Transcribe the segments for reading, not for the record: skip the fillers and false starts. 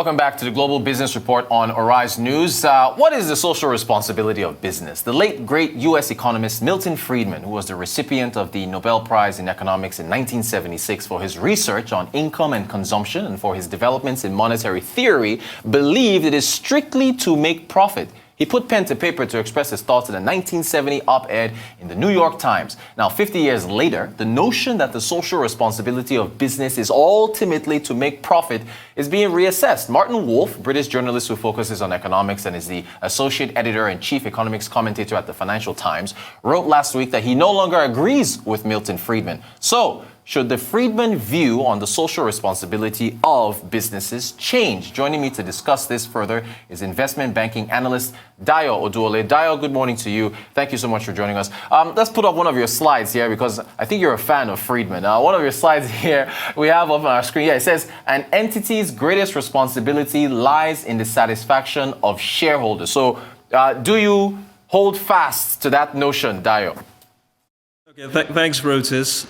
Welcome back to the Global Business Report on Arise News. What is the social responsibility of business? The late, great U.S. economist Milton Friedman, who was the recipient of the Nobel Prize in Economics in 1976 for his research on income and consumption and for his developments in monetary theory, believed it is strictly to make profit. He put pen to paper to express his thoughts in a 1970 op-ed in the New York Times. Now, 50 years later, the notion that the social responsibility of business is ultimately to make profit is being reassessed. Martin Wolf, British journalist who focuses on economics and is the associate editor and chief economics commentator at the Financial Times, wrote last week that he no longer agrees with Milton Friedman. So, should the Friedman view on the social responsibility of businesses change? Joining me to discuss this further is investment banking analyst Dayo Oduwole. Dayo, good morning to you. Thank you so much for joining us. Let's put up one of your slides here because I think you're a fan of Friedman. One of your slides here we have up on our screen. Yeah, it says, an entity's greatest responsibility lies in the satisfaction of shareholders. So do you hold fast to that notion, Dayo? Okay, thanks, Rotis.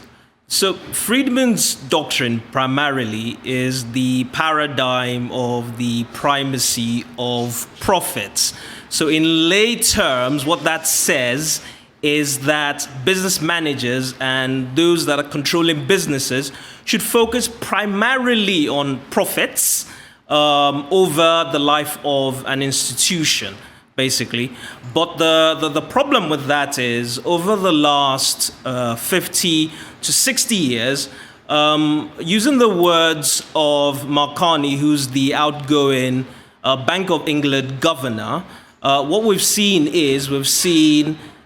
So Friedman's doctrine primarily is the paradigm of the primacy of profits. So in lay terms, what that says is that business managers and those that are controlling businesses should focus primarily on profits over the life of an institution, basically. But the problem with that is over the last 50 to 60 years, using the words of Mark Carney, who's the outgoing Bank of England governor, what we've seen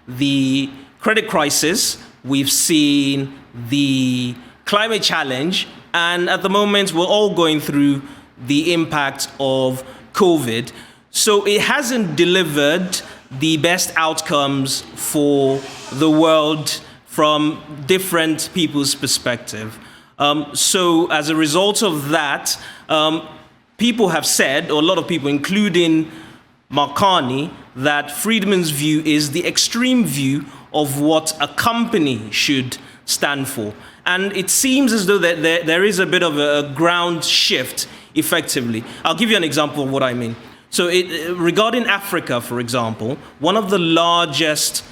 the credit crisis, we've seen the climate challenge, and at the moment we're all going through the impact of COVID. So it hasn't delivered the best outcomes for the world from different people's perspective. So as a result of that, people have said, or a lot of people, including Mark Carney, that Friedman's view is the extreme view of what a company should stand for. And it seems as though that there is a bit of a ground shift, effectively. I'll give you an example of what I mean. So regarding Africa, for example, one of the largest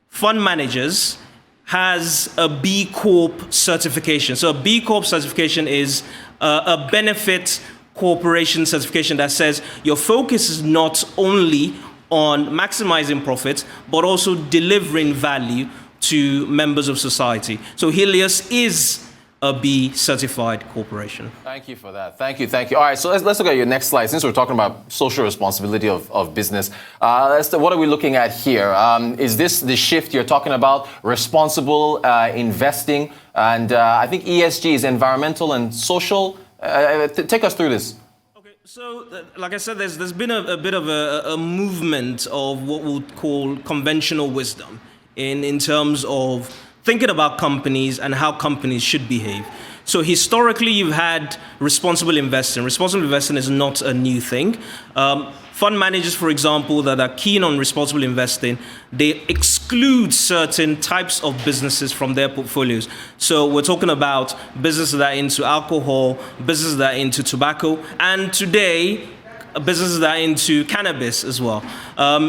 fund managers has a B Corp certification. So a B Corp certification is a benefit corporation certification that says your focus is not only on maximizing profits, but also delivering value to members of society. So Helios is a B certified corporation. Thank you for that. Thank you. All right, so let's look at your next slide. Since we're talking about social responsibility of business, what are we looking at here? Is this the shift you're talking about, responsible investing? And I think ESG is environmental and social. Take us through this. Okay, so like I said, there's been a bit of a movement of what we'll call conventional wisdom in terms of thinking about companies and how companies should behave. So historically, you've had responsible investing. Responsible investing is not a new thing. Fund managers, for example, that are keen on responsible investing, they exclude certain types of businesses from their portfolios. So we're talking about businesses that are into alcohol, businesses that are into tobacco, and today, businesses that are into cannabis as well.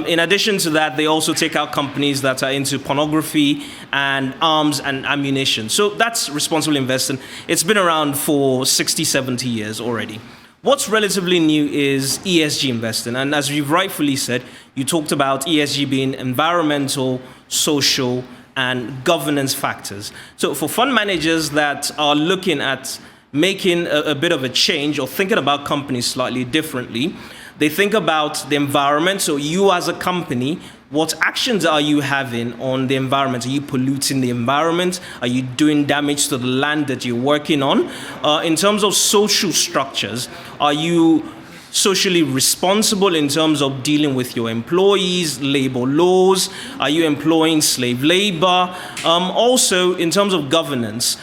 In addition to that, they also take out companies that are into pornography and arms and ammunition. So that's responsible investing. It's been around for 60, 70 years already. What's relatively new is ESG investing. And as you've rightfully said, you talked about ESG being environmental, social, and governance factors. So for fund managers that are looking at making a bit of a change or thinking about companies slightly differently, they think about the environment. So you as a company, what actions are you having on the environment? Are you polluting the environment? Are you doing damage to the land that you're working on? In terms of social structures, are you socially responsible in terms of dealing with your employees, labor laws? Are you employing slave labor? Also, in terms of governance,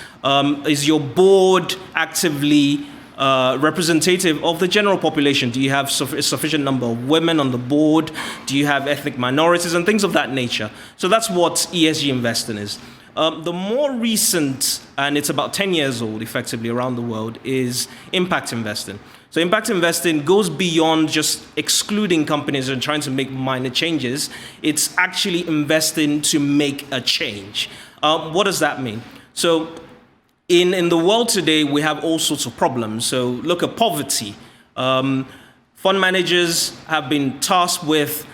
is your board actively representative of the general population? Do you have a sufficient number of women on the board? Do you have ethnic minorities and things of that nature? So that's what ESG investing is. The more recent, and it's about 10 years old effectively around the world, is impact investing. So impact investing goes beyond just excluding companies and trying to make minor changes. It's actually investing to make a change. What does that mean? So in the world today, we have all sorts of problems. So look at poverty. Fund managers have been tasked with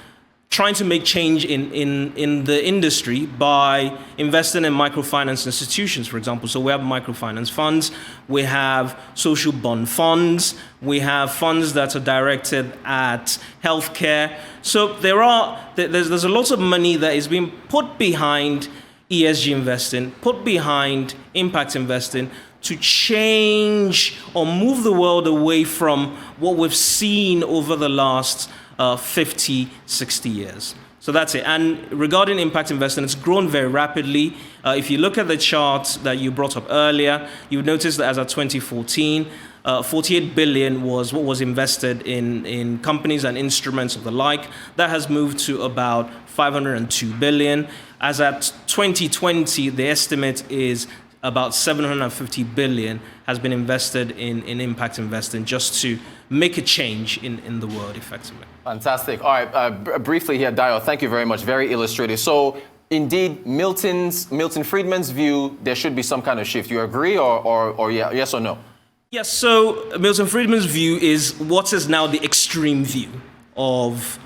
trying to make change in the industry by investing in microfinance institutions, for example. So we have microfinance funds, we have social bond funds, we have funds that are directed at healthcare. So there's a lot of money that is being put behind ESG investing, put behind impact investing to change or move the world away from what we've seen over the last 50, 60 years. So that's it. And regarding impact investing, it's grown very rapidly. If you look at the chart that you brought up earlier, you would notice that as of 2014, 48 billion was what was invested in companies and instruments of the like. That has moved to about 502 billion. As at 2020, the estimate is about 750 billion has been invested in impact investing just to make a change in the world effectively. Fantastic. All right, briefly here, Dayo, thank you very much. Very illustrative. So indeed, Milton Friedman's view, there should be some kind of shift. You agree or yes or no? Yes, so Milton Friedman's view is what is now the extreme view of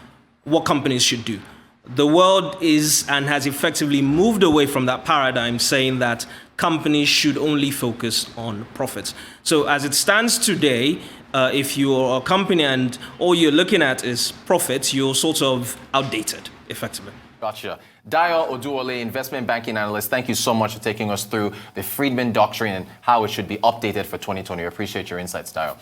what companies should do. The world is and has effectively moved away from that paradigm, saying that companies should only focus on profits. So as it stands today, if you're a company and all you're looking at is profits, you're sort of outdated, effectively. Gotcha. Dayo Oduwole, investment banking analyst, thank you so much for taking us through the Friedman doctrine and how it should be updated for 2020. I appreciate your insights, Dayo.